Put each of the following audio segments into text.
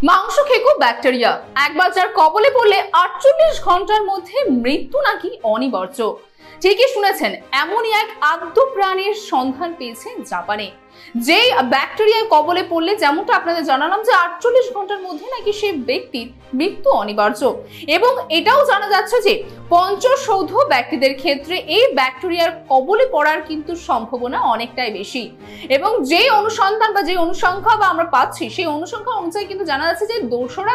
মাংসখেকো bacteria একবার যার কবলে পড়লে ৪৮ ঘন্টার মধ্যে মৃত্যু নাকি অনিবার্য। ঠিকই শুনেছেন, এমনই এক আদ্য প্রাণীর সন্ধান পেয়েছে জাপানে, যে ব্যাকটেরিয়ার কবলে পড়লে যেমনটা আপনাদের জানালাম যে ৪৮ ঘন্টার মধ্যে নাকি সেই ব্যক্তির মৃত্যু অনিবার্য। এবং এটাও জানা যাচ্ছে যে পঞ্চসৌধ ব্যক্তিদের ক্ষেত্রে এই ব্যাকটেরিয়ার কবলে পড়ার কিন্তু সম্ভাবনা অনেকটাই বেশি। এবং যে অনুসন্ধান বা যে অনুসংখ্যা বা আমরা পাচ্ছি সেই অনুসংখ্যা অনুযায়ী কিন্তু জানা যাচ্ছে যে ২রা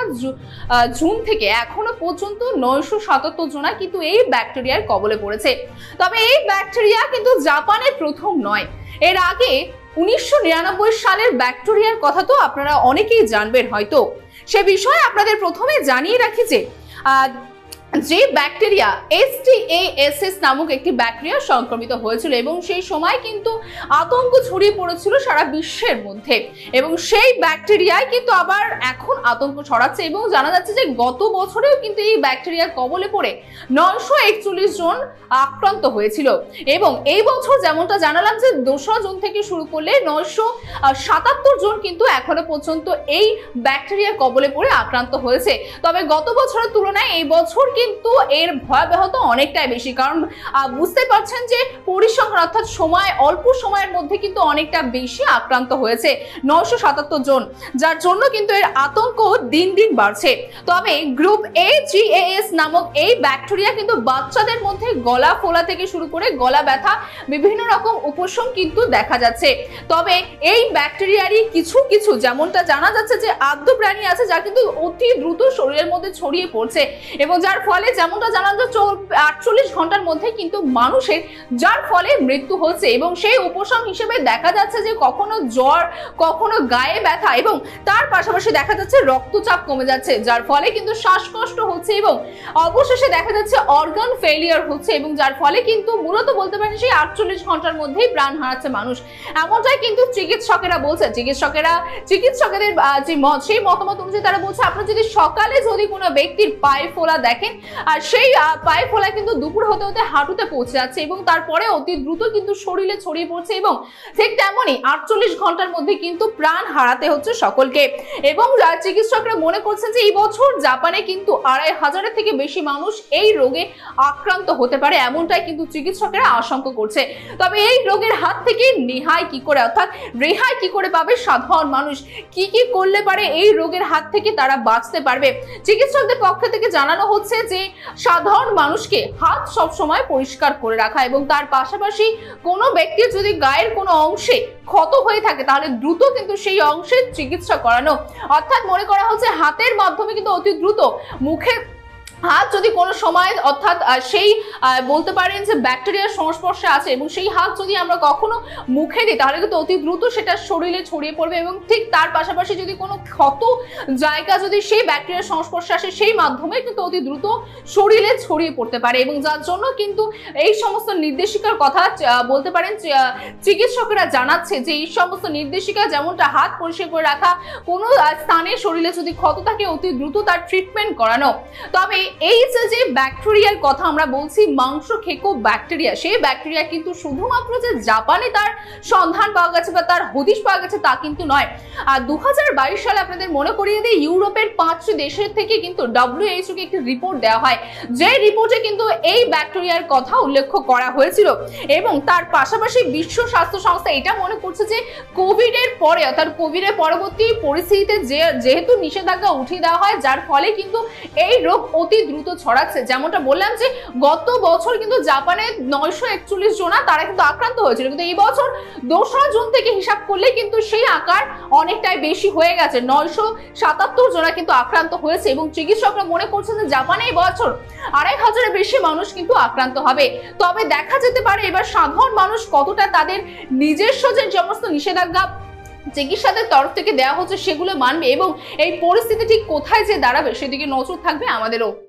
জুন থেকে এখনো পর্যন্ত ৯৭৭ জনা কিন্তু এই ব্যাকটেরিয়ার কবলে পড়েছে। তবে এই ব্যাকটেরিয়া কিন্তু জাপানের প্রথম নয়। এর আগে ১৯৯৯ সালের ব্যাকটেরিয়ার কথা তো আপনারা অনেকেই জানবেন হয়তো। সে বিষয়ে আপনাদের প্রথমে জানিয়ে রাখি যে ব্যাকটেরিয়া STASS নামক একটি ব্যাকটেরিয়া সংক্রমিত হয়েছিল এবং সেই সময় কিন্তু আতঙ্ক ছড়িয়ে পড়েছিল সারা বিশ্বের মধ্যে। এবং সেই ব্যাকটেরিয়ায় কিন্তু আবার এখন আতঙ্ক ছড়াচ্ছে এবং জানা যাচ্ছে যে গত বছরেও কিন্তু এই ব্যাকটেরিয়ার কবলে পড়ে ৯৪১ জন আক্রান্ত হয়েছিল। এবং এই বছর যেমনটা জানালাম যে ২রা জুন থেকে শুরু করলে ৯৭৭ জন কিন্তু এখনো পর্যন্ত এই ব্যাকটেরিয়ার কবলে পড়ে আক্রান্ত হয়েছে। তবে গত বছরের তুলনায় এই বছর কিন্তু এর ভয়াবহতা অনেকটাই বেশি, কারণ বুঝতে পারছেন যে পরিসংখ্যান অর্থাৎ অল্প সময়ের মধ্যে কিন্তু অনেকটা বেশি আক্রান্ত হয়েছে ৯৭৭ জন, যার জন্য কিন্তু এর আতঙ্ক দিন দিন বাড়ছে। তবে গ্রুপ AGAS নামক এই ব্যাকটেরিয়া কিন্তু বাচ্চাদের মধ্যে গলা ফোলা থেকে শুরু করে গলা ব্যথা বিভিন্ন রকম উপশম কিন্তু দেখা যাচ্ছে। তবে এই ব্যাকটেরিয়ারই কিছু কিছু যেমনটা জানা যাচ্ছে যে আদ্য প্রাণী আছে যা কিন্তু অতি দ্রুত শরীরের মধ্যে ছড়িয়ে পড়ছে এবং যার ফলে যেমনটা জানা যাচ্ছে ৪৮ ঘন্টার মধ্যে কিন্তু মানুষের যার ফলে মৃত্যু হচ্ছে। এবং সেই উপশম হিসেবে দেখা যাচ্ছে যে কখনো জ্বর, কখনো গায়ে ব্যথা এবং তার পাশাপাশি দেখা যাচ্ছে রক্তচাপ কমে যাচ্ছে, যার ফলে কিন্তু শ্বাসকষ্ট হচ্ছে এবং অবশেষে দেখা যাচ্ছে অর্গান ফেলিয়ার হচ্ছে এবং যার ফলে কিন্তু মূলত বলতে পারেন সেই ৪৮ ঘন্টার মধ্যেই প্রাণ হারাচ্ছে মানুষ। এমনটাই কিন্তু চিকিৎসকেরা বলছে। চিকিৎসকদের যে মত, সেই মতামত অনুযায়ী তারা বলছে আপনারা যদি সকালে যদি কোনো ব্যক্তির পায়ে ফোলা দেখেন আর সেই পায়ে ফোলা কিন্তু দুপুর হতে হতে হাঁটুতে পৌঁছে যাচ্ছে এবং তারপরে অতি দ্রুত কিন্তু শরীরে ছড়িয়ে পড়ছে এবং ঠিক তেমনই ৪৮ ঘন্টার মধ্যে কিন্তু প্রাণ হারাতে হচ্ছে সকলকে। এবং চিকিৎসকরা মনে করছেন যে এই বছর জাপানে কিন্তু ২৫০০ থেকে বেশি মানুষ এই রোগে আক্রান্ত হতে পারে, এমনটাই কিন্তু চিকিৎসকেরা আশঙ্কা করছে। তবে এই রোগের হাত থেকে রেহাই কি করে পাবে সাধারণ মানুষ, কি কি করলে পারে এই রোগের হাত থেকে তারা বাঁচতে পারবে? চিকিৎসকদের পক্ষ থেকে জানানো হচ্ছে যে সাধারণ মানুষকে হাত সব সময় পরিষ্কার করে রাখা এবং তার পাশাপাশি কোনো ব্যক্তির যদি গায়ের কোনো অংশে ক্ষত হয়ে থাকে তাহলে দ্রুত কিন্তু সেই অংশের চিকিৎসা করানো। অর্থাৎ মনে করা হচ্ছে হাতের মাধ্যমে কিন্তু অতি দ্রুত মুখে হাত যদি কোনো সময় অর্থাৎ সেই বলতে পারেন যে ব্যাকটেরিয়ার সংস্পর্শে আছে এবং সেই হাত যদি আমরা কখনো মুখে দিই তাহলে কিন্তু অতি দ্রুত সেটা শরীরে ছড়িয়ে পড়বে এবং ঠিক তার পাশাপাশি যদি কোনো ক্ষত জায়গা যদি সেই ব্যাকটেরিয়ার সংস্পর্শে আসে সেই মাধ্যমে কিন্তু অতি দ্রুত শরীরে ছড়িয়ে পড়তে পারে। এবং যার জন্য কিন্তু এই সমস্ত নির্দেশিকার কথা বলতে পারেন চিকিৎসকেরা জানাচ্ছে যে এই সমস্ত নির্দেশিকা যেমনটা হাত পরিষ্কার করে রাখা, কোনো স্থানে শরীরে যদি ক্ষত থাকে অতি দ্রুত তার ট্রিটমেন্ট করানো। তবে এই যে ব্যাকটেরিয়ার কথা আমরা বলছি মাংসখেকো ব্যাকটেরিয়া, সেই ব্যাকটেরিয়া কিন্তু শুধুমাত্র যে জাপানে তার সন্ধান পাওয়া গেছে বা তার হদিশ পাওয়া গেছে তা কিন্তু নয়। আর ২০২২ সালে আপনাদের মনে করিয়ে দিই ইউরোপের ৫টি দেশের থেকে কিন্তু WHO কে একটি রিপোর্ট দেওয়া হয়, যে রিপোর্টে কিন্তু এই ব্যাকটেরিয়ার কথা উল্লেখ করা হয়েছিল। এবং তার পাশাপাশি বিশ্ব স্বাস্থ্য সংস্থা এটা মনে করছে যে কোভিডের পরে অর্থাৎ কোভিডের পরবর্তী পরিস্থিতিতে যেহেতু নিষেধাজ্ঞা উঠিয়ে দেওয়া হয় যার ফলে কিন্তু এই রোগ অতি দ্রুত ছড়াচ্ছে। যেমনটা বললাম যে গত বছর কিন্তু জাপানে ৯৪১ জনা তারা কিন্তু আক্রান্ত হয়েছিল, কিন্তু এই বছর ২রা জুন থেকে হিসাব করলে কিন্তু সেই আকার অনেকটাই বেশি হয়ে গেছে, ৯৭৭ জনা কিন্তু আক্রান্ত হয়েছে। এবং চিকিৎসকরা মনে করছেন যে জাপানে এই বছর ২৫০০-এর বেশি মানুষ কিন্তু আক্রান্ত হবে। তবে দেখা যেতে পারে এবার সাধারণ মানুষ কতটা তাদের নিজস্ব যে সমস্ত নিষেধাজ্ঞা চিকিৎসাদের তরফ থেকে দেওয়া হচ্ছে সেগুলো মানবে এবং এই পরিস্থিতি ঠিক কোথায় যে দাঁড়াবে সেদিকে নজর থাকবে আমাদেরও।